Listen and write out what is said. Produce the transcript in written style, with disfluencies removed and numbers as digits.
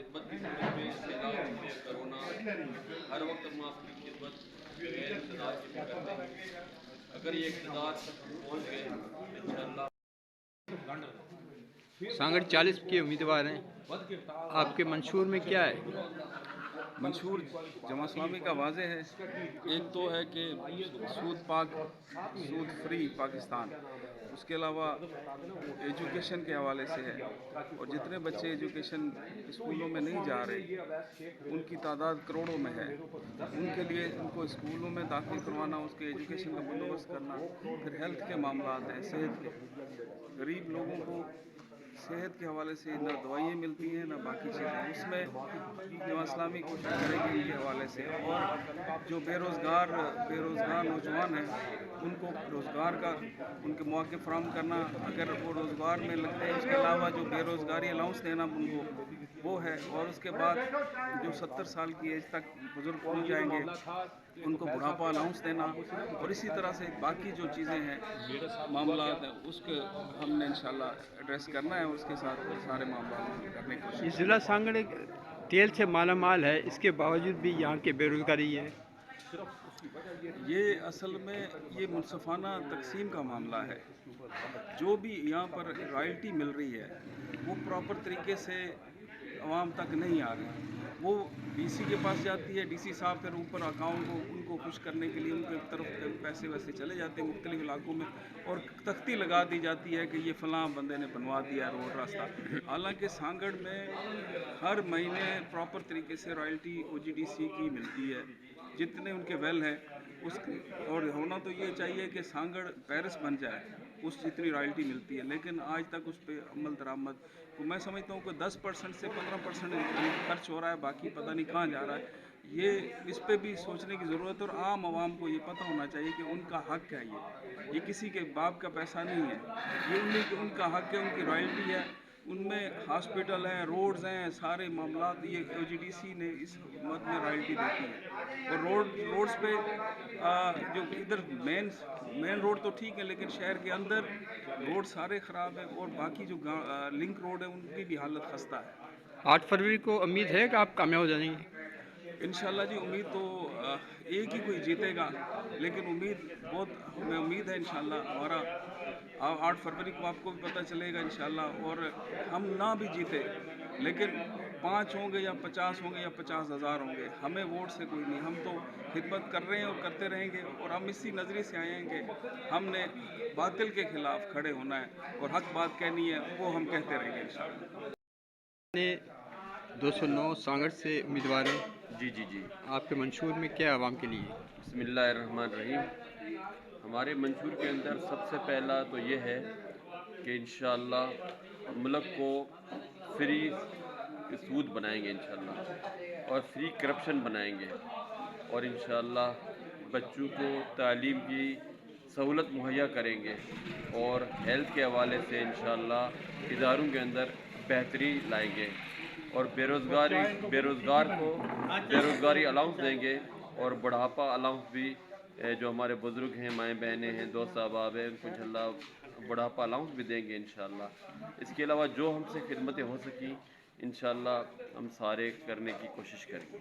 खिदमत की सूरत में इस्तेलाब में करोना हर वक्त हम आपकी खिदमत गैर इक़्तिदार की भी करते हैं। अगर ये इक़्तिदार तक हम पहुँच गए तो इंशाअल्लाह सांगड़ 40 के उम्मीदवार हैं, आपके मंशूर में क्या है? मंशूर जमा इस्लामी का वाज़े है। एक तो है कि सूद फ्री पाकिस्तान, उसके अलावा एजुकेशन के हवाले से है। और जितने बच्चे एजुकेशन स्कूलों में नहीं जा रहे उनकी तादाद करोड़ों में है, उनके लिए उनको स्कूलों में दाखिल करवाना, उसके एजुकेशन का बंदोबस्त करना। फिर हेल्थ के मामला हैं, सेहत के, गरीब लोगों को सेहत के हवाले से ना दवाइयाँ मिलती हैं ना बाकी चीज़ें, उसमें जमात इस्लामी कोशिश करेगी इनके हवाले से। और जो बेरोज़गार नौजवान हैं उनको रोज़गार का उनके मौके फराहम करना, अगर वो रोज़गार में लगते हैं। उसके अलावा जो बेरोज़गारी अलाउंस देना उनको, वो है। और उसके बाद जो 70 साल की एज तक बुज़ुर्ग पहुँच जाएंगे उनको बुढ़ापा अलाउंस देना। और इसी तरह से बाकी जो चीज़ें हैं, मामलात हैं, उसके हमने इंशाल्लाह एड्रेस करना है। उसके साथ सारे मामला करने की ये कोशिश ज़िला करेंगे। सांगड़ एक तेल से माला माल है, इसके बावजूद भी यहाँ की बेरोज़गारी है। ये असल में ये मुनसफ़ाना तकसीम का मामला है। जो भी यहाँ पर रॉयल्टी मिल रही है वो प्रॉपर तरीके से आवाम तक नहीं आ रही। वो डीसी के पास जाती है, डीसी साहब फिर ऊपर अकाउंट को उनको खुश करने के लिए उनके तरफ पैसे वैसे चले जाते हैं मुख्तलिफ इलाकों में, और तख्ती लगा दी जाती है कि ये फ़लाँ बंदे ने बनवा दिया रोड रास्ता। हालांकि सांगड़ में हर महीने प्रॉपर तरीके से रॉयल्टी OGDC की मिलती है, जितने उनके वेल हैं उसकी। और होना तो ये चाहिए कि सांगड़ पेरिस बन जाए, उस जितनी रॉयल्टी मिलती है, लेकिन आज तक उस पर अमल दरामद को मैं समझता हूँ कि 10% से 15% खर्च हो रहा है, बाकी पता नहीं कहाँ जा रहा है। ये इस पे भी सोचने की ज़रूरत है। और आम आवाम को ये पता होना चाहिए कि उनका हक है, ये किसी के बाप का पैसा नहीं है, ये उनका हक है, उनकी रॉयल्टी है। उनमें हॉस्पिटल हैं, रोड्स हैं, सारे मामलात ये OGDC ने इस मद में रॉयल्टी देती है। और रोड्स पे जो इधर मेन रोड तो ठीक है, लेकिन शहर के अंदर रोड सारे ख़राब हैं। और बाकी जो लिंक रोड है उनकी भी हालत खस्ता है। 8 फरवरी को उम्मीद है कि आप कामयाब हो जाएंगे। इंशाल्लाह जी, उम्मीद तो एक ही कोई जीतेगा, लेकिन हमें उम्मीद है इंशाल्लाह हमारा 8 फरवरी को आपको भी पता चलेगा इंशाल्लाह। और हम ना भी जीते, लेकिन 5 होंगे या 50 होंगे या 50,000 होंगे, हमें वोट से कोई नहीं। हम तो खिदमत कर रहे हैं और करते रहेंगे। और हम इसी नज़रिए से आए हैं कि हमने बातिल के ख़िलाफ़ खड़े होना है और हक बात कहनी है, वो हम कहते रहेंगे इंशाल्लाह। ने 209 सांगड़ से उम्मीदवार हैं, जी जी जी। आपके मंशूर में क्या है आवाम के लिए? बिस्मिल्लाहिर्रहमानिर्रहीम। हमारे मंशूर के अंदर सबसे पहला तो ये है कि इंशाअल्लाह मुल्क को फ्री सूद बनाएंगे इंशाअल्लाह, और फ्री करप्शन बनाएंगे। और इंशाअल्लाह बच्चों को तालीम की सहूलत मुहैया करेंगे। और हेल्थ के हवाले से इंशाअल्लाह इदारों के अंदर बेहतरी लाएंगे। और बेरोज़गारी अलाउंस देंगे। और बुढ़ापा अलाउंस भी, जो हमारे बुज़ुर्ग हैं, माएँ बहनें हैं, दोस्त अहबाब हैं, उनको इंशाअल्लाह बुढ़ापा अलाउंस भी देंगे इंशाअल्लाह। इसके अलावा जो हमसे खिदमतें हो सकी इंशाअल्लाह हम सारे करने की कोशिश करेंगे।